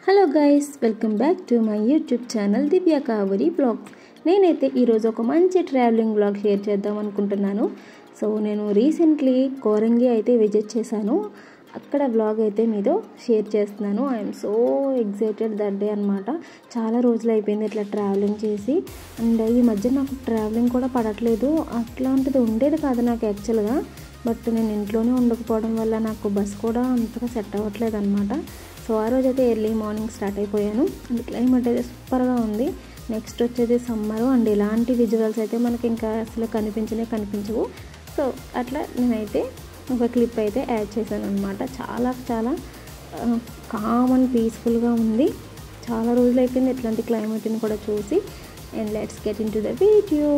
Hello guys, welcome back to my YouTube channel Divya Kavari vlogs. నేనైతే ఈరోజు ఒక మంచి ట్రావెలింగ్ బ్లాగ్ షేర్ చేద్దాం అనుకుంటున్నాను. సో నేను రీసెంట్లీ కోరంగి అయితే విజిట్ చేశాను. అక్కడ బ్లాగ్ అయితే మీతో షేర్ చేస్తున్నాను. I'm so excited that day అనమాట. చాలా రోజులు అయిపోయింది ఇట్లా ట్రావెలింగ్ చేసి. అండ్ ఈ మధ్య నాకు ట్రావెలింగ్ కూడా పడట్లేదు. అట్లాంటిది ఉండేది కాదు నాకు యాక్చువల్గా. బట్ నేను ఇంట్లోనే ఉండకపోవడం వల్ల నాకు బస్ కూడా అంతగా సెట్ అవ్వట్లేదు అనమాట. సో ఆ రోజు అయితే ఎర్లీ మార్నింగ్ స్టార్ట్ అయిపోయాను. అండ్ క్లైమేట్ అయితే సూపర్గా ఉంది. నెక్స్ట్ వచ్చేది సమ్మరు. అండ్ ఇలాంటి విజువల్స్ అయితే మనకి ఇంకా అసలు కనిపించవు. సో అట్లా నేనైతే ఒక క్లిప్ అయితే యాడ్ చేశాను అనమాట. చాలా చాలా కామ్ అండ్ పీస్ఫుల్గా ఉంది. చాలా రోజులు అయిపోయింది ఇట్లాంటి క్లైమేట్ని కూడా చూసి. And let's get in to the video.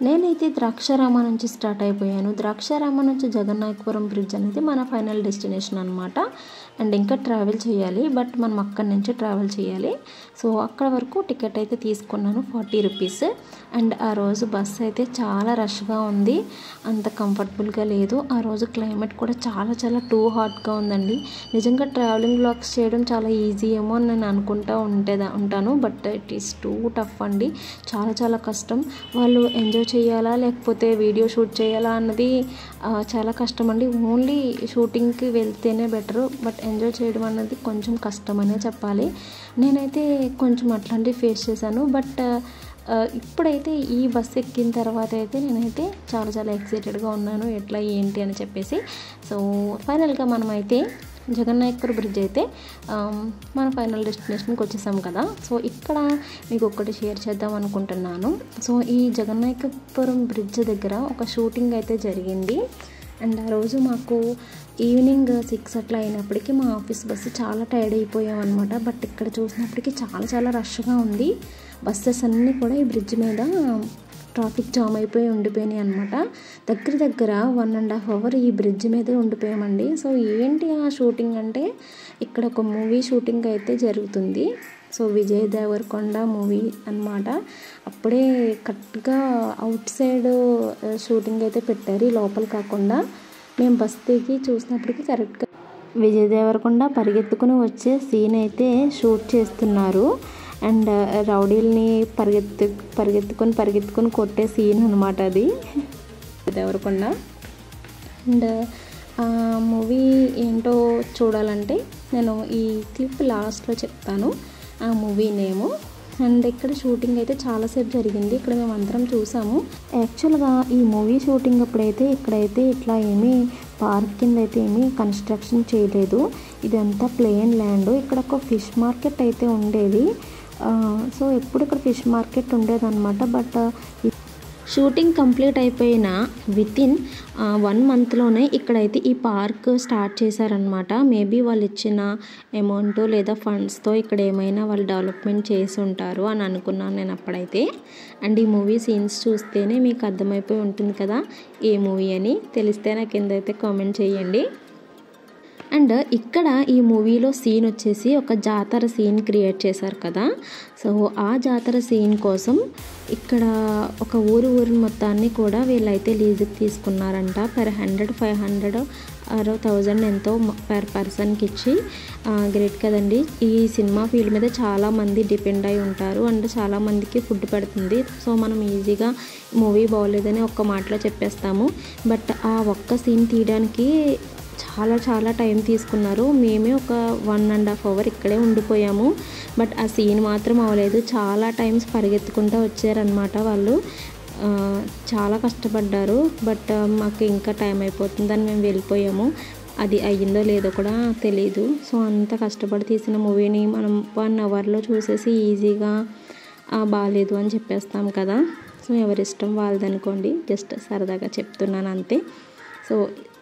నేనైతే ద్రాక్షారామ నుంచి స్టార్ట్ అయిపోయాను. ద్రాక్షారామ నుంచి జగన్నాయకపురం బ్రిడ్జ్ అనేది మన ఫైనల్ డెస్టినేషన్ అనమాట. అండ్ ఇంకా ట్రావెల్ చేయాలి, బట్ మనం అక్కడి నుంచి ట్రావెల్ చేయాలి. సో అక్కడ వరకు టికెట్ అయితే తీసుకున్నాను, 40 రూపీస్. అండ్ ఆ రోజు బస్ అయితే చాలా రష్గా ఉంది, అంత కంఫర్టబుల్గా లేదు. ఆ రోజు క్లైమేట్ కూడా చాలా చాలా టూ హాట్గా ఉందండి. నిజంగా ట్రావెలింగ్ బ్లాగ్స్ చేయడం చాలా ఈజీ ఏమో అని నేను అనుకుంటూ ఉంటాను. But it is two tough అండి. చాలా చాలా కష్టం. వాళ్ళు ఎంజాయ్ చేయాలా లేకపోతే వీడియో షూట్ చేయాలా అన్నది చాలా కష్టం అండి. ఓన్లీ షూటింగ్కి వెళ్తేనే బెటరు, బట్ ఎంజాయ్ చేయడం అన్నది కొంచెం కష్టమనే చెప్పాలి. నేనైతే కొంచెం అట్లాంటివి ఫేస్ చేశాను. బట్ ఇప్పుడైతే ఈ బస్ ఎక్కిన తర్వాత అయితే నేనైతే చాలా చాలా ఎక్సైటెడ్గా ఉన్నాను, ఎట్లా ఏంటి అని చెప్పేసి. సో ఫైనల్గా మనమైతే జగన్నాయకపురం బ్రిడ్జ్ అయితే మన ఫైనల్ డెస్టినేషన్కి వచ్చేసాం కదా. సో ఇక్కడ మీకు ఒకటి షేర్ చేద్దాం అనుకుంటున్నాను. సో ఈ జగన్నాయకపురం బ్రిడ్జ్ దగ్గర ఒక షూటింగ్ అయితే జరిగింది. అండ్ ఆ రోజు మాకు ఈవినింగ్ 6 అట్లా అయినప్పటికీ మా ఆఫీస్ బస్సు చాలా టైర్డ్ అయిపోయాం అనమాట. బట్ ఇక్కడ చూసినప్పటికీ చాలా చాలా రష్గా ఉంది. బస్సెస్ అన్నీ కూడా ఈ బ్రిడ్జ్ మీద ట్రాఫిక్ జామ్ అయిపోయి ఉండిపోయినాయి అనమాట. దగ్గర 1.5 hours ఈ బ్రిడ్జ్ మీదే ఉండిపోయామండి. సో ఏంటి ఆ షూటింగ్ అంటే, ఇక్కడ ఒక మూవీ షూటింగ్ అయితే జరుగుతుంది. సో విజయ్ దేవరకొండ మూవీ అన్నమాట. అప్పుడే కరెక్ట్గా అవుట్ సైడ్ షూటింగ్ అయితే పెట్టారు, లోపల కాకుండా. మేము బస్ దిగి చూసినప్పటికీ కరెక్ట్గా విజయ్ దేవరకొండ పరిగెత్తుకుని వచ్చే సీన్ అయితే షూట్ చేస్తున్నారు. అండ్ రౌడీల్ని పరిగెత్తుకొని కొట్టే సీన్ అనమాట అది, దేవరకొండ. అండ్ ఆ మూవీ ఏంటో చూడాలంటే నేను ఈ క్లిప్ లాస్ట్లో చెప్తాను, ఆ మూవీ నేము. అండ్ ఇక్కడ షూటింగ్ అయితే చాలాసేపు జరిగింది. ఇక్కడ మేము అందరం చూసాము. యాక్చువల్గా ఈ మూవీ షూటింగ్ అప్పుడైతే ఇక్కడైతే ఇట్లా ఏమీ పార్క్ కింద అయితే ఏమీ కన్స్ట్రక్షన్ చేయలేదు. ఇదంతా ప్లెయిన్ ల్యాండ్. ఇక్కడ ఒక ఫిష్ మార్కెట్ అయితే ఉండేది. సో ఎప్పుడు ఇక్కడ ఫిష్ మార్కెట్ ఉండేదన్నమాట. బట్ షూటింగ్ కంప్లీట్ అయిపోయిన వితిన్ 1 monthలోనే ఇక్కడైతే ఈ పార్క్ స్టార్ట్ చేశారనమాట. మేబీ వాళ్ళు ఇచ్చిన అమౌంట్ లేదా ఫండ్స్తో ఇక్కడ ఏమైనా వాళ్ళు డెవలప్మెంట్ చేసి ఉంటారు అని అనుకున్నాను నేను అప్పుడైతే. అండ్ ఈ మూవీ సీన్స్ చూస్తేనే మీకు అర్థమైపోయి ఉంటుంది కదా ఏ మూవీ అని. తెలిస్తే నాకు కిందైతే కామెంట్ చేయండి. అండ్ ఇక్కడ ఈ మూవీలో సీన్ వచ్చేసి ఒక జాతర సీన్ క్రియేట్ చేశారు కదా. సో ఆ జాతర సీన్ కోసం ఇక్కడ ఒక ఊరు మొత్తాన్ని కూడా వీళ్ళైతే లీజుకి తీసుకున్నారంట. పర్ 100, 500 or 1000 ఎంతో పర్ పర్సన్కి ఇచ్చి. గ్రేట్ కదండి. ఈ సినిమా ఫీల్డ్ మీద చాలామంది డిపెండ్ అయి ఉంటారు. అండ్ చాలామందికి ఫుడ్ పెడుతుంది. సో మనం ఈజీగా మూవీ బాగోలేదని ఒక్క మాటలో చెప్పేస్తాము. బట్ ఆ ఒక్క సీన్ తీయడానికి చాలా చాలా టైం తీసుకున్నారు. మేమే ఒక 1.5 hours ఇక్కడే ఉండిపోయాము. బట్ ఆ సీన్ మాత్రం అవ్వలేదు. చాలా టైమ్స్ పరిగెత్తుకుంటూ వచ్చారనమాట వాళ్ళు. చాలా కష్టపడ్డారు. బట్ మాకు ఇంకా టైం అయిపోతుందని మేము వెళ్ళిపోయాము. అది అయ్యిందో లేదో కూడా తెలీదు. సో అంత కష్టపడి తీసిన మూవీని మనం 1 hourలో చూసేసి ఈజీగా బాగాలేదు అని చెప్పేస్తాం కదా. సో ఎవరిష్టం వాళ్ళదనుకోండి. జస్ట్ సరదాగా చెప్తున్నాను అంతే. సో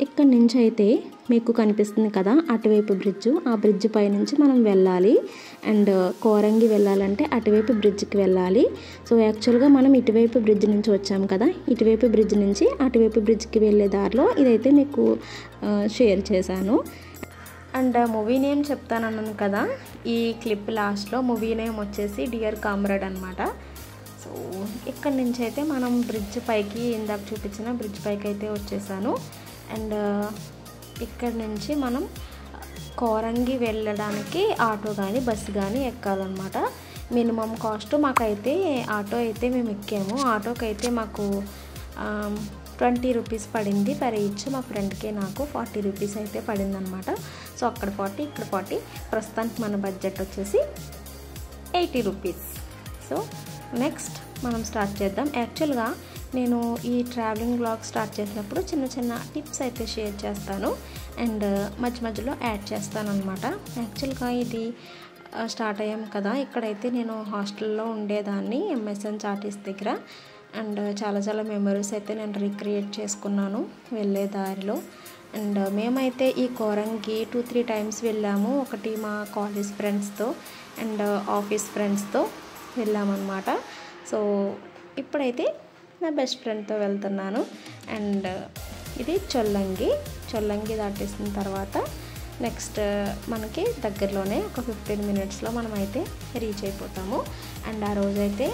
ఇక్కడి నుంచి అయితే మీకు కనిపిస్తుంది కదా అటువైపు బ్రిడ్జ్. ఆ బ్రిడ్జ్ పై నుంచి మనం వెళ్ళాలి. అండ్ కోరంగి వెళ్ళాలంటే అటువైపు బ్రిడ్జ్కి వెళ్ళాలి. సో యాక్చువల్గా మనం ఇటువైపు బ్రిడ్జ్ నుంచి వచ్చాము కదా. ఇటువైపు బ్రిడ్జ్ నుంచి అటువైపు బ్రిడ్జ్కి వెళ్ళే దారిలో ఇదైతే మీకు షేర్ చేశాను. అండ్ మూవీ నేమ్ చెప్తానన్నాను కదా. ఈ క్లిప్ లాస్ట్లో మూవీ నేమ్ వచ్చేసి డియర్ కామ్రేడ్ అనమాట. సో ఇక్కడ నుంచి అయితే మనం బ్రిడ్జ్ పైకి, ఇందాక చూపించిన బ్రిడ్జ్ పైకి అయితే వచ్చేసాను. అండ్ ఇక్కడ నుంచి మనం కోరంగి వెళ్ళడానికి ఆటో కానీ బస్సు కానీ ఎక్కాలన్నమాట. మినిమం కాస్ట్ మాకైతే ఆటో అయితే మేము ఎక్కాము. ఆటోకి అయితే మాకు 20 రూపీస్ పడింది పర్ ఈచ్. మా ఫ్రెండ్కి నాకు 40 రూపీస్ అయితే పడింది అనమాట. సో అక్కడ 40 ఇక్కడ 40, ప్రస్తుతానికి మన బడ్జెట్ వచ్చేసి 80 రూపీస్. సో నెక్స్ట్ మనం స్టార్ట్ చేద్దాం. యాక్చువల్గా నేను ఈ ట్రావెలింగ్ బ్లాగ్ స్టార్ట్ చేసినప్పుడు చిన్న చిన్న టిప్స్ అయితే షేర్ చేస్తాను అండ్ మధ్య మధ్యలో యాడ్ చేస్తాను అనమాట. యాక్చువల్గా ఇది స్టార్ట్ అయ్యాం కదా, ఇక్కడైతే నేను హాస్టల్లో ఉండేదాన్ని ఎంఎస్ఎన్ చార్టీస్ దగ్గర. అండ్ చాలా మెమరీస్ అయితే నేను రీక్రియేట్ చేసుకున్నాను వెళ్ళే దారిలో. అండ్ మేమైతే ఈ కోరంగి 2-3 టైమ్స్ వెళ్ళాము. ఒకటి మా కాలేజ్ ఫ్రెండ్స్తో అండ్ ఆఫీస్ ఫ్రెండ్స్తో వెళ్ళామన్నమాట. సో ఇప్పుడైతే నా బెస్ట్ ఫ్రెండ్తో వెళ్తున్నాను. అండ్ ఇది చొల్లంగి దాటేసిన తర్వాత నెక్స్ట్ మనకి దగ్గరలోనే ఒక 15 మినిట్స్లో మనం అయితే రీచ్ అయిపోతాము. అండ్ ఆ రోజైతే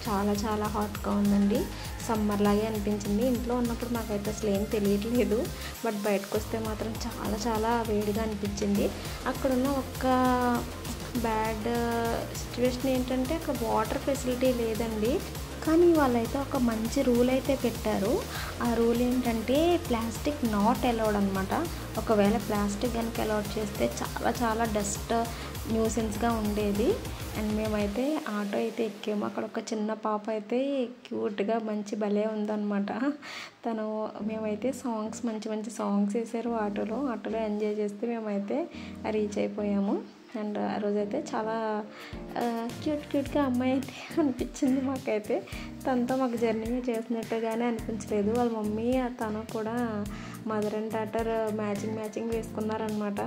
చాలా హాట్గా ఉందండి. సమ్మర్ లాగే అనిపించింది. ఇంట్లో ఉన్నప్పుడు మాకైతే అసలు ఏం తెలియట్లేదు, బట్ బయటకు వస్తే మాత్రం చాలా వేడిగా అనిపించింది. అక్కడున్న ఒక బ్యాడ్ సిచ్యువేషన్ ఏంటంటే అక్కడ వాటర్ ఫెసిలిటీ లేదండి. కానీ వాళ్ళైతే ఒక మంచి రూల్ అయితే పెట్టారు. ఆ రూల్ ఏంటంటే ప్లాస్టిక్ నాట్ అలౌడ్ అనమాట. ఒకవేళ ప్లాస్టిక్ కనుక అలౌడ్ చేస్తే చాలా డస్ట్ న్యూసెన్స్గా ఉండేది. అండ్ మేమైతే ఆటో అయితే ఎక్కాము. అక్కడ ఒక చిన్న పాప అయితే క్యూట్గా మంచి భలే ఉందన్నమాట. మేమైతే మంచి సాంగ్స్ వేసారు ఆటోలో ఎంజాయ్ చేస్తే మేమైతే రీచ్ అయిపోయాము. అండ్ ఆ రోజైతే చాలా క్యూట్గా అమ్మాయి అయితే అనిపించింది మాకైతే. తనతో మాకు జర్నీ చేసినట్టుగానే అనిపించలేదు. వాళ్ళ మమ్మీ తను కూడా మదర్ అండ్ డాటర్ మ్యాచింగ్ వేసుకున్నారనమాట.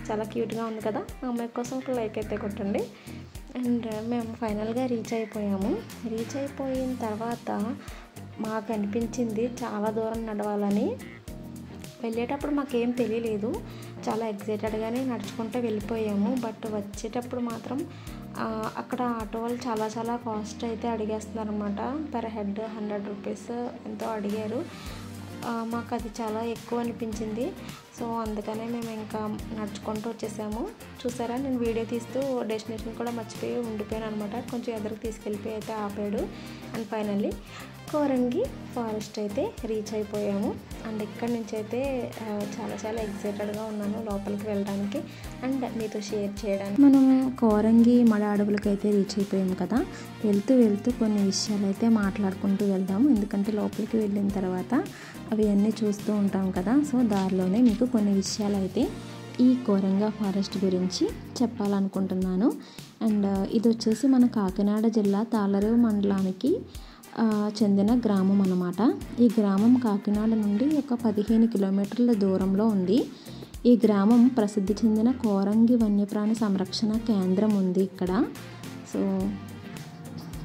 చాలా క్యూట్గా ఉంది కదా. ఆ అమ్మాయి కోసం ఒక లైక్ అయితే కొట్టండి. అండ్ మేము ఫైనల్గా రీచ్ అయిపోయాము. రీచ్ అయిపోయిన తర్వాత మాకు అనిపించింది చాలా దూరం నడవాలని. వెళ్ళేటప్పుడు మాకేం తెలియలేదు, చాలా ఎగ్జైటెడ్గానే నడుచుకుంటూ వెళ్ళిపోయాము. బట్ వచ్చేటప్పుడు మాత్రం అక్కడ ఆటో వాళ్ళు చాలా కాస్ట్ అయితే అడిగేస్తున్నారు అనమాట. పర్ హెడ్ 100 రూపీస్ ఎంతో అడిగారు. మాకు అది చాలా ఎక్కువ అనిపించింది. సో అందుకనే మేము ఇంకా నడుచుకుంటూ వచ్చేసాము. చూసారా, నేను వీడియో తీస్తూ డెస్టినేషన్ కూడా మర్చిపోయి ఉండిపోయాను అనమాట. కొంచెం ఎదురుకు తీసుకెళ్ళిపోయి అయితే ఆపాడు. అండ్ ఫైనల్లీ కోరంగి ఫారెస్ట్ అయితే రీచ్ అయిపోయాము. అండ్ ఇక్కడ నుంచి అయితే చాలా ఎగ్జైటెడ్గా ఉన్నాను లోపలికి వెళ్ళడానికి అండ్ మీతో షేర్ చేయడానికి. మనం కోరంగి మడ అడవులకు అయితే రీచ్ అయిపోయాము కదా. వెళ్తూ కొన్ని విషయాలు అయితే మాట్లాడుకుంటూ వెళ్దాము. ఎందుకంటే లోపలికి వెళ్ళిన తర్వాత అవి అన్నీ చూస్తూ ఉంటాం కదా. సో దారిలోనే మీకు కొన్ని విషయాలు అయితే ఈ కోరంగా ఫారెస్ట్ గురించి చెప్పాలనుకుంటున్నాను. అండ్ ఇది వచ్చేసి మన కాకినాడ జిల్లా తాళ్ళరేవు మండలానికి చెందిన గ్రామం అన్నమాట. ఈ గ్రామం కాకినాడ నుండి ఒక 15 కిలోమీటర్ల దూరంలో ఉంది. ఈ గ్రామం ప్రసిద్ధి చెందిన కోరంగి వన్యప్రాణి సంరక్షణ కేంద్రం ఉంది ఇక్కడ. సో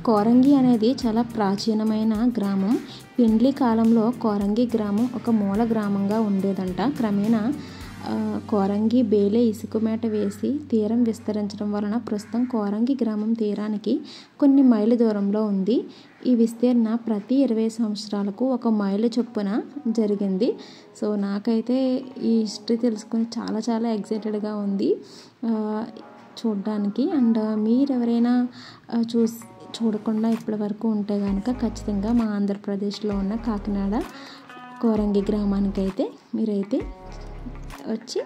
కోరంగి అనేది చాలా ప్రాచీనమైన గ్రామం. పిండ్లి కాలంలో కోరంగి గ్రామం ఒక మూల గ్రామంగా ఉండేదంట. క్రమేణా కోరంగి బేలే ఇసుక మేట వేసి తీరం విస్తరించడం వలన ప్రస్తుతం కోరంగి గ్రామం తీరానికి కొన్ని మైళ్ళ దూరంలో ఉంది. ఈ విస్తీర్ణ ప్రతి 20 సంవత్సరాలకు 1 మైలు చొప్పున జరిగింది. సో నాకైతే ఈ హిస్టరీ తెలుసుకొని చాలా ఎగ్జైటెడ్గా ఉంది చూడడానికి. అండ్ మీరెవరైనా చూడకుండా ఇప్పటి వరకు ఉంటే కనుక ఖచ్చితంగా మా ఆంధ్రప్రదేశ్లో ఉన్న కాకినాడ కోరంగి గ్రామానికి అయితే మీరైతే వచ్చి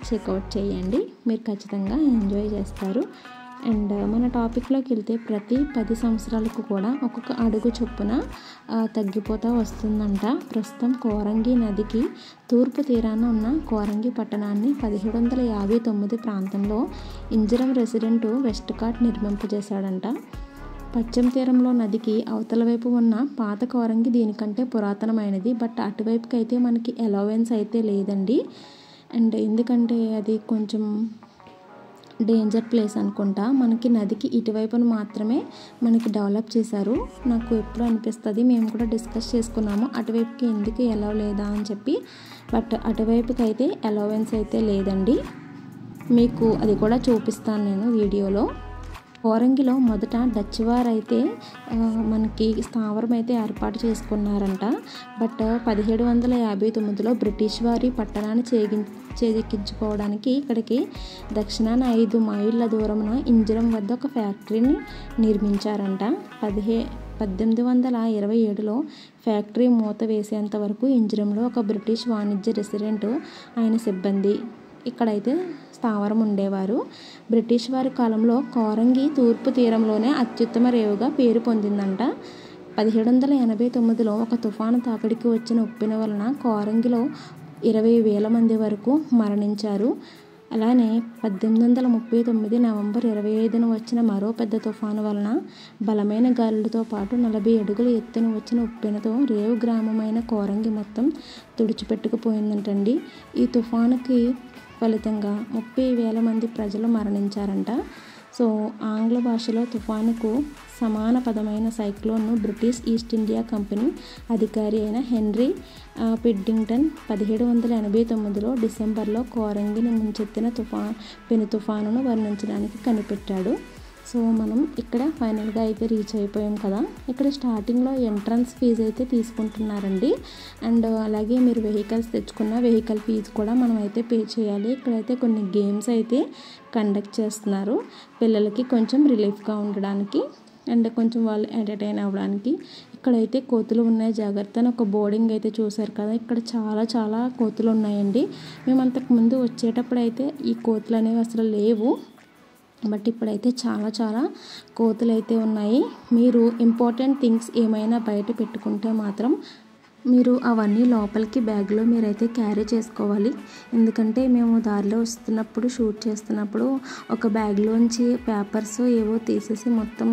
చెక్అవుట్ చేయండి. మీరు ఖచ్చితంగా ఎంజాయ్ చేస్తారు. అండ్ మన టాపిక్లోకి వెళ్తే ప్రతి 10 సంవత్సరాలకు కూడా ఒక్కొక్క అడుగు చొప్పున తగ్గిపోతూ వస్తుందంట. ప్రస్తుతం కోరంగి నదికి తూర్పు తీరాన ఉన్న కోరంగి పట్టణాన్ని 1759 ప్రాంతంలో ఇంజరం రెసిడెంట్ వెస్ట్కాట్ నిర్మింపజేశాడంట. పశ్చిమ తీరంలో నదికి అవతల వైపు ఉన్న పాత కోరంగి దీనికంటే పురాతనమైనది. బట్ అటువైపుకి అయితే మనకి అలవెన్స్ అయితే లేదండి. అండ్ ఎందుకంటే అది కొంచెం డేంజర్ ప్లేస్ అనుకుంటా. మనకి నదికి ఇటువైపున మాత్రమే మనకి డెవలప్ చేశారు. నాకు ఎప్పుడు అనిపిస్తుంది, మేము కూడా డిస్కస్ చేసుకున్నాము అటువైపుకి ఎందుకు ఎలవ్ లేదా అని చెప్పి. బట్ అటువైపుకి అయితే అలవెన్స్ అయితే లేదండి. మీకు అది కూడా చూపిస్తాను నేను వీడియోలో. కోరంగిలో మొదట డచ్ వారు అయితే మనకి స్థావరం అయితే ఏర్పాటు చేసుకున్నారంట. బట్ 1759లో బ్రిటిష్ వారి పట్టణాన్ని చేజిక్కించుకోవడానికి ఇక్కడికి దక్షిణాన 5 మైళ్ళ దూరమున ఇంజరం వద్ద ఒక ఫ్యాక్టరీని నిర్మించారంట. 1827లో ఫ్యాక్టరీ మూత వేసేంత వరకు ఇంజరంలో ఒక బ్రిటిష్ వాణిజ్య రెసిడెంట్ ఆయన సిబ్బంది ఇక్కడైతే స్థావరం ఉండేవారు. బ్రిటిష్ వారి కాలంలో కోరంగి తూర్పు తీరంలోనే అత్యుత్తమ రేవుగా పేరు పొందిందంట. 1789లో ఒక తుఫాను తాకిడికి వచ్చిన ఉప్పెన వలన కోరంగిలో 20,000 మంది వరకు మరణించారు. అలానే 1839 నవంబర్ 25న వచ్చిన మరో పెద్ద తుఫాను వలన బలమైన గాలులతో పాటు 40 అడుగుల ఎత్తున వచ్చిన ఉప్పెనతో రేవు గ్రామమైన కోరంగి మొత్తం తుడిచిపెట్టుకుపోయిందంటండి. ఈ తుఫానుకి ఫలితంగా 30,000 మంది ప్రజలు మరణించారంట. సో ఆంగ్ల భాషలో తుఫానుకు సమాన పదమైన సైక్లోన్ను బ్రిటిష్ ఈస్ట్ ఇండియా కంపెనీ అధికారి అయిన హెన్రీ పిడ్డింగ్టన్ 1789లో డిసెంబర్లో కోరంగిని ముంచెత్తిన పెను తుఫానును వర్ణించడానికి కనిపెట్టాడు. సో మనం ఇక్కడ ఫైనల్గా అయితే రీచ్ అయిపోయాం కదా. ఇక్కడ స్టార్టింగ్లో ఎంట్రన్స్ ఫీజు అయితే తీసుకుంటున్నారండి. అండ్ అలాగే మీరు వెహికల్స్ తెచ్చుకున్న వెహికల్ ఫీజు కూడా మనం అయితే పే చేయాలి. ఇక్కడైతే కొన్ని గేమ్స్ అయితే కండక్ట్ చేస్తున్నారు పిల్లలకి కొంచెం రిలీఫ్గా ఉండడానికి అండ్ కొంచెం వాళ్ళు ఎంటర్టైన్ అవ్వడానికి. ఇక్కడైతే కోతులు ఉన్నాయి జాగ్రత్త అని ఒక బోర్డింగ్ అయితే చూసారు కదా. ఇక్కడ చాలా కోతులు ఉన్నాయండి. మేము అంతకుముందు వచ్చేటప్పుడు అయితే ఈ కోతులు అనేవి అసలు లేవు. బట్ ఇప్పుడైతే చాలా కోతులు అయితే ఉన్నాయి. మీరు ఇంపార్టెంట్ థింగ్స్ ఏమైనా బయట పెట్టుకుంటే మాత్రం మీరు అవన్నీ లోపలికి బ్యాగ్లో మీరైతే క్యారీ చేసుకోవాలి. ఎందుకంటే మేము దారిలో వస్తున్నప్పుడు షూట్ చేస్తున్నప్పుడు ఒక బ్యాగ్లోంచి పేపర్స్ ఏవో తీసేసి మొత్తం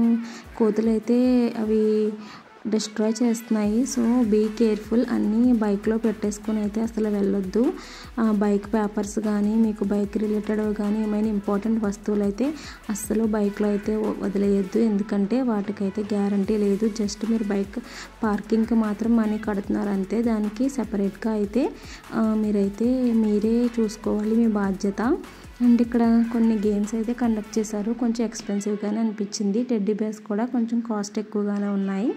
కోతులైతే అవి డిస్ట్రాయ్ చేస్తున్నాయి. సో బీ కేర్ఫుల్, అన్నీ బైక్లో పెట్టేసుకొని అయితే అసలు వెళ్ళొద్దు. బైక్ పేపర్స్ కానీ మీకు బైక్ రిలేటెడ్ కానీ ఏమైనా ఇంపార్టెంట్ వస్తువులు అయితే అస్సలు బైక్లో అయితే వదిలేయద్దు. ఎందుకంటే వాటికైతే గ్యారంటీ లేదు. జస్ట్ మీరు బైక్ పార్కింగ్కి మాత్రం మనీ కడుతున్నారు అంతే. దానికి సెపరేట్గా అయితే మీరే చూసుకోవాలి, మీ బాధ్యత. అండ్ ఇక్కడ కొన్ని గేమ్స్ అయితే కండక్ట్ చేశారు. కొంచెం ఎక్స్పెన్సివ్గానే అనిపించింది. టెడ్డీ బేర్స్ కూడా కొంచెం కాస్ట్ ఎక్కువగానే ఉన్నాయి.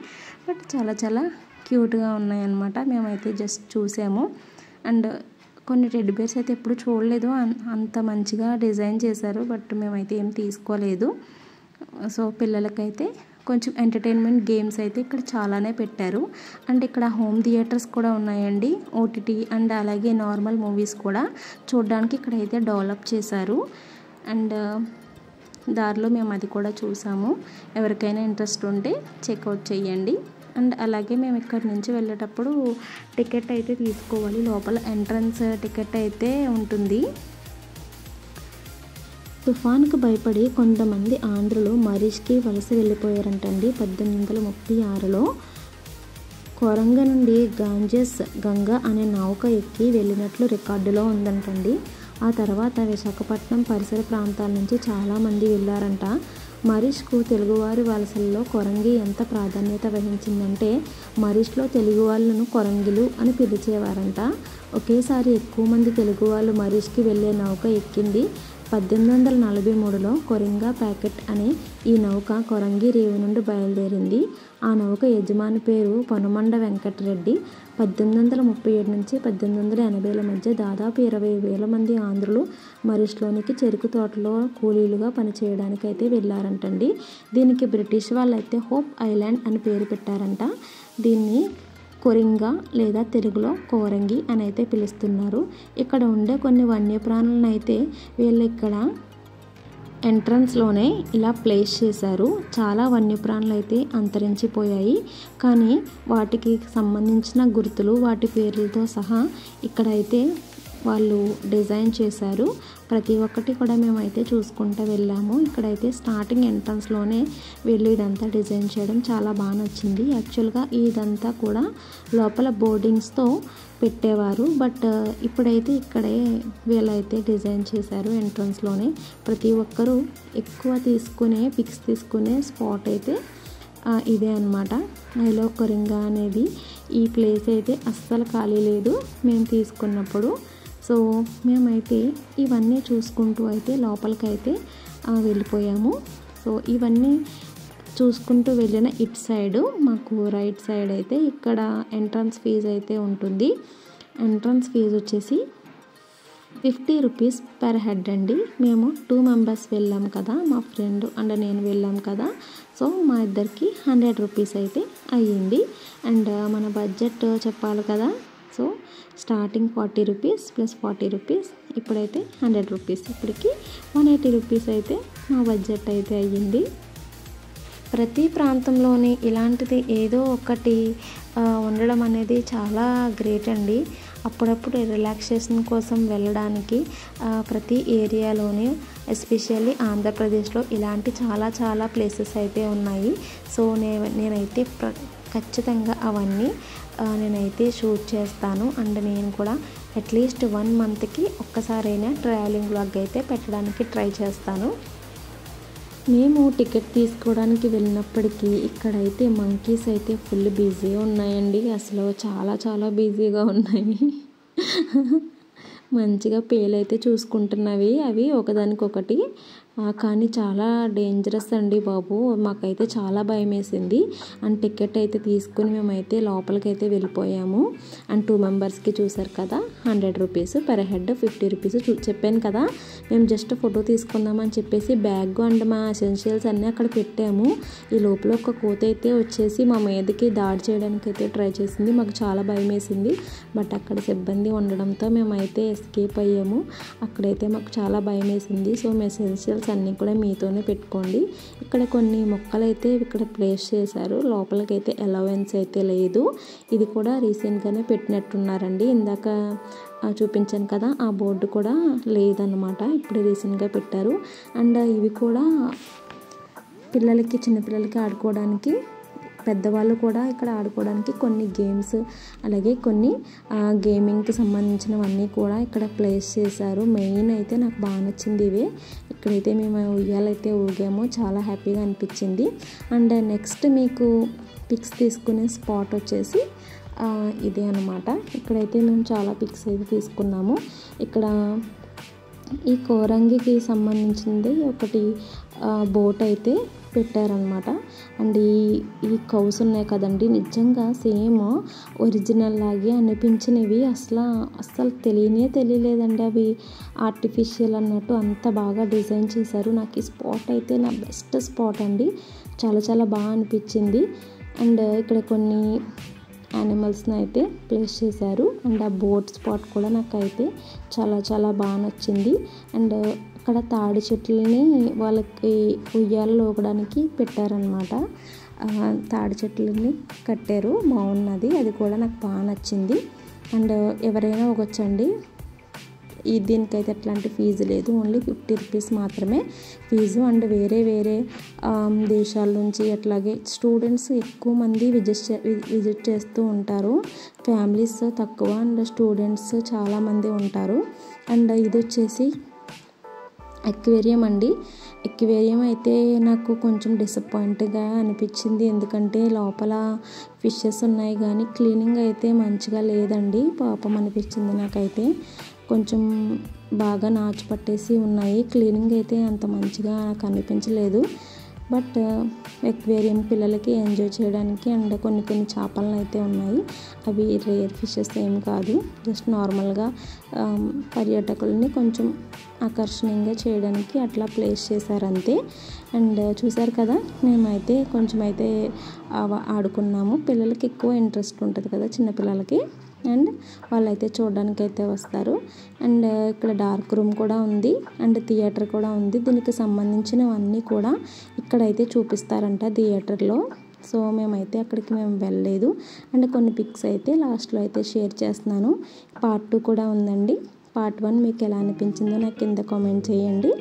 బట్ చాలా క్యూట్గా ఉన్నాయి అన్నమాట. మేమైతే జస్ట్ చూసాము. అండ్ కొన్ని టెడ్డీ బేర్స్ అయితే ఎప్పుడు చూడలేదు, అంత మంచిగా డిజైన్ చేశారు. బట్ మేమైతే ఏం తీసుకోలేదు. సో పిల్లలకైతే కొంచెం ఎంటర్టైన్మెంట్ గేమ్స్ అయితే ఇక్కడ చాలానే పెట్టారు. అండ్ ఇక్కడ హోమ్ థియేటర్స్ కూడా ఉన్నాయండి, ఓటీటీ అండ్ అలాగే నార్మల్ మూవీస్ కూడా చూడడానికి ఇక్కడైతే డెవలప్ చేశారు. అండ్ దారిలో మేము అది కూడా చూసాము. ఎవరికైనా ఇంట్రెస్ట్ ఉంటే చెక్అవుట్ చేయండి. అండ్ అలాగే మేము ఇక్కడి నుంచి వెళ్ళేటప్పుడు టికెట్ అయితే తీసుకోవాలి. లోపల ఎంట్రన్స్ టికెట్ అయితే ఉంటుంది. తుఫాన్కు భయపడి కొంతమంది ఆంధ్రులు మరీష్కి వలస వెళ్ళిపోయారంటండి. 1836లో కోరంగ నుండి గాంజెస్ గంగా అనే నౌక ఎక్కి వెళ్ళినట్లు రికార్డులో ఉందంటండి. ఆ తర్వాత విశాఖపట్నం పరిసర ప్రాంతాల నుంచి చాలామంది వెళ్ళారంట. మరీష్కు తెలుగువారి వలసల్లో కొరంగి ఎంత ప్రాధాన్యత వహించిందంటే మరీష్లో తెలుగు వాళ్ళను కొరంగిలు అని పిలిచేవారంట. ఒకేసారి ఎక్కువ మంది తెలుగు వాళ్ళు మరీష్కి వెళ్ళే నౌక ఎక్కింది 1843లో కొరింగా ప్యాకెట్ అనే ఈ నౌక కొరంగి రేవు నుండి బయలుదేరింది. ఆ నౌక యజమాని పేరు పొనమండ వెంకటరెడ్డి. 1837 నుంచి 1880ల మధ్య దాదాపు 20,000 మంది ఆంధ్రులు మరీష్లోనికి చెరుకు తోటలో కూలీలుగా పనిచేయడానికి అయితే వెళ్ళారంటండి. దీనికి బ్రిటిష్ వాళ్ళైతే హోప్ ఐలాండ్ అని పేరు పెట్టారంట. దీన్ని కొరింగా లేదా తెలుగులో కోరంగి అని అయితే పిలుస్తున్నారు. ఇక్కడ ఉండే కొన్ని వన్యప్రాణులను అయితే వీళ్ళు ఇక్కడ ఎంట్రన్స్లోనే ఇలా ప్లేస్ చేశారు. చాలా వన్యప్రాణులు అయితే అంతరించిపోయాయి. కానీ వాటికి సంబంధించిన గుర్తులు వాటి పేర్లతో సహా ఇక్కడైతే వాళ్ళు డిజైన్ చేశారు. ప్రతి ఒక్కటి కూడా మేమైతే చూసుకుంటూ వెళ్ళాము. ఇక్కడైతే స్టార్టింగ్ ఎంట్రన్స్లోనే వీళ్ళు ఇదంతా డిజైన్ చేయడం చాలా బాగా నచ్చింది. యాక్చువల్గా ఇదంతా కూడా లోపల బోర్డింగ్స్తో పెట్టేవారు. బట్ ఇప్పుడైతే ఇక్కడే వీళ్ళైతే డిజైన్ చేశారు ఎంట్రన్స్లోనే. ప్రతి ఒక్కరూ ఎక్కువ పిక్స్ తీసుకునే స్పాట్ అయితే ఇదే అన్నమాట. ఐలో కొరింగా అనేది ఈ ప్లేస్ అయితే అస్సలు ఖాళీ లేదు మేము తీసుకున్నప్పుడు. సో మేమైతే ఇవన్నీ చూసుకుంటూ అయితే లోపలికైతే వెళ్ళిపోయాము. సో ఇవన్నీ చూసుకుంటూ వెళ్ళిన ఇటు సైడు మాకు రైట్ సైడ్ అయితే ఇక్కడ ఎంట్రన్స్ ఫీజు అయితే ఉంటుంది. ఎంట్రన్స్ ఫీజు వచ్చేసి 50 రూపీస్ పర్ హెడ్ అండి. మేము 2 మెంబర్స్ వెళ్ళాం కదా, మా ఫ్రెండ్ అండ్ నేను వెళ్ళాం కదా, సో మా ఇద్దరికి 100 రూపీస్ అయితే అయ్యింది. అండ్ మన బడ్జెట్ చెప్పాలి కదా, so starting 40 rupees plus 40 rupees, ఇప్పుడైతే 100 రూపీస్, ఇప్పటికి 180 రూపీస్ అయితే మా బడ్జెట్ అయితే అయ్యింది. ప్రతి ప్రాంతంలోని ఇలాంటిది ఏదో ఒకటి ఉండడం అనేది చాలా గ్రేట్ అండి. అప్పుడప్పుడు రిలాక్సేషన్ కోసం వెళ్ళడానికి ప్రతి ఏరియాలోని, ఎస్పెషల్లీ ఆంధ్రప్రదేశ్లో ఇలాంటి చాలా చాలా ప్లేసెస్ అయితే ఉన్నాయి. సో నేనైతే ఖచ్చితంగా అవన్నీ నేనైతే షూట్ చేస్తాను. అండ్ నేను కూడా అట్లీస్ట్ 1 మంత్కి ఒక్కసారైనా ట్రావెలింగ్ వ్లాగ్ అయితే పెట్టడానికి ట్రై చేస్తాను. మేము టికెట్ తీసుకోవడానికి వెళ్ళినప్పటికీ ఇక్కడైతే మంకీస్ అయితే ఫుల్ బిజీగా ఉన్నాయండి. అసలు చాలా చాలా బిజీగా ఉన్నాయి. మంచిగా పేలైతే చూసుకుంటున్నవి అవి ఒకదానికొకటి. కానీ చాలా డేంజరస్ అండి బాబు, మాకైతే చాలా భయం వేసింది. అండ్ టికెట్ అయితే తీసుకుని మేమైతే లోపలికి అయితే వెళ్ళిపోయాము. అండ్ 2 మెంబర్స్కి చూసారు కదా 100 రూపీస్ పర్ హెడ్, 50 రూపీస్ చెప్పాను కదా. మేము జస్ట్ ఫోటో తీసుకుందామని చెప్పేసి బ్యాగ్ అండ్ మా ఎసెన్షియల్స్ అన్నీ అక్కడ పెట్టాము. ఈ లోపల ఒక కోత అయితే వచ్చేసి మా మీదకి దాడి చేయడానికి అయితే ట్రై చేసింది. మాకు చాలా భయం వేసింది. బట్ అక్కడ సిబ్బంది ఉండడంతో మేమైతే ఎస్కేప్ అయ్యాము. అక్కడైతే మాకు చాలా భయం వేసింది. సో మీ ఎసెన్షియల్స్ అన్నీ కూడా మీతోనే పెట్టుకోండి. ఇక్కడ కొన్ని మొక్కలు అయితే ఇక్కడ ప్లేస్ చేశారు. లోపలికైతే అలవెన్స్ అయితే లేదు. ఇది కూడా రీసెంట్గానే పెట్టినట్టున్నారండి. ఇందాక చూపించాను కదా, ఆ బోర్డు కూడా లేదన్నమాట, ఇప్పుడు రీసెంట్గా పెట్టారు. అండ్ ఇవి కూడా పిల్లలకి, చిన్నపిల్లలకి ఆడుకోవడానికి, పెద్దవాళ్ళు కూడా ఇక్కడ ఆడుకోవడానికి కొన్ని గేమ్స్, అలాగే కొన్ని గేమింగ్కి సంబంధించినవన్నీ కూడా ఇక్కడ ప్లేస్ చేశారు. మెయిన్ అయితే నాకు బాగా నచ్చింది ఇవే. ఇక్కడైతే మేము ఉయ్యాలైతే ఊగాము, చాలా హ్యాపీగా అనిపించింది. అండ్ నెక్స్ట్ మీకు పిక్స్ తీసుకునే స్పాట్ వచ్చేసి ఇదే అనమాట. ఇక్కడైతే మేము చాలా పిక్స్ అయితే తీసుకున్నాము. ఇక్కడ ఈ కోరంగికి సంబంధించింది ఒకటి బోట్ అయితే పెట్టారనమాట. అండ్ ఈ కౌస్ ఉన్నాయి కదండి, నిజంగా సేమ్ ఒరిజినల్ లాగే అనిపించినవి. అస్సలు తెలియలేదండి అవి ఆర్టిఫిషియల్ అన్నట్టు, అంత బాగా డిజైన్ చేశారు. నాకు ఈ స్పాట్ అయితే నా బెస్ట్ స్పాట్ అండి, చాలా చాలా బాగా అనిపించింది. అండ్ ఇక్కడ కొన్ని యానిమల్స్ని అయితే ప్లేస్ చేశారు. అండ్ ఆ బోట్ స్పాట్ కూడా నాకైతే చాలా చాలా బాగా నచ్చింది. అండ్ అక్కడ తాడి చెట్లని వాళ్ళకి ఉయ్యాలలో ఊగడానికి పెట్టారనమాట. తాడి చెట్లని కట్టారు, బాగున్నది, అది కూడా నాకు బాగా నచ్చింది. అండ్ ఎవరైనా ఊగొచ్చండి, దీనికైతే ఎట్లాంటి ఫీజు లేదు, ఓన్లీ 50 రూపీస్ మాత్రమే ఫీజు. అండ్ వేరే దేశాల నుంచి అట్లాగే స్టూడెంట్స్ ఎక్కువ మంది విజిట్ చేస్తూ ఉంటారు. ఫ్యామిలీస్ తక్కువ అండ్ స్టూడెంట్స్ చాలామంది ఉంటారు. అండ్ ఇది వచ్చేసి ఎక్వేరియం అండి. ఎక్వేరియం అయితే నాకు కొంచెం డిసప్పాయింట్గా అనిపించింది, ఎందుకంటే లోపల ఫిషెస్ ఉన్నాయి కానీ క్లీనింగ్ అయితే మంచిగా లేదండి. పాపం అనిపించింది నాకైతే. కొంచెం బాగా నాచు పట్టేసి ఉన్నాయి, క్లీనింగ్ అయితే అంత మంచిగా నాకు అనిపించలేదు. బట్ ఎక్వేరియం పిల్లలకి ఎంజాయ్ చేయడానికి అండ్ కొన్ని చేపలను అయితే ఉన్నాయి. అవి రేర్ ఫిషెస్ ఏం కాదు, జస్ట్ నార్మల్గా పర్యాటకులని కొంచెం ఆకర్షణీయంగా చేయడానికి అట్లా ప్లేస్ చేశారంతే. అండ్ చూసారు కదా, మేమైతే కొంచెం అయితే ఆడుకున్నాము. పిల్లలకి ఎక్కువ ఇంట్రెస్ట్ ఉంటుంది కదా చిన్నపిల్లలకి, అండ్ వాళ్ళైతే చూడడానికి అయితే వస్తారు. అండ్ ఇక్కడ డార్క్ రూమ్ కూడా ఉంది అండ్ థియేటర్ కూడా ఉంది. దీనికి సంబంధించినవన్నీ కూడా ఇక్కడైతే చూపిస్తారంట థియేటర్లో. సో మేమైతే అక్కడికి వెళ్ళలేదు. అండ్ కొన్ని పిక్స్ అయితే లాస్ట్లో అయితే షేర్ చేస్తున్నాను. పార్ట్ 2 కూడా ఉందండి. పార్ట్ 1 మీకు ఎలా అనిపించిందో నాకు కింద కామెంట్ చేయండి.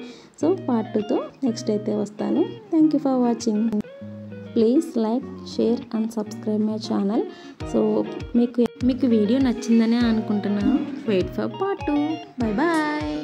సో పార్ట్ 2తో నెక్స్ట్ అయితే వస్తాను. Thank you for watching. Please like, share and subscribe my channel. So మీకు వీడియో నచ్చిందనే అనుకుంటున్నాను. Wait for part 2. Bye bye.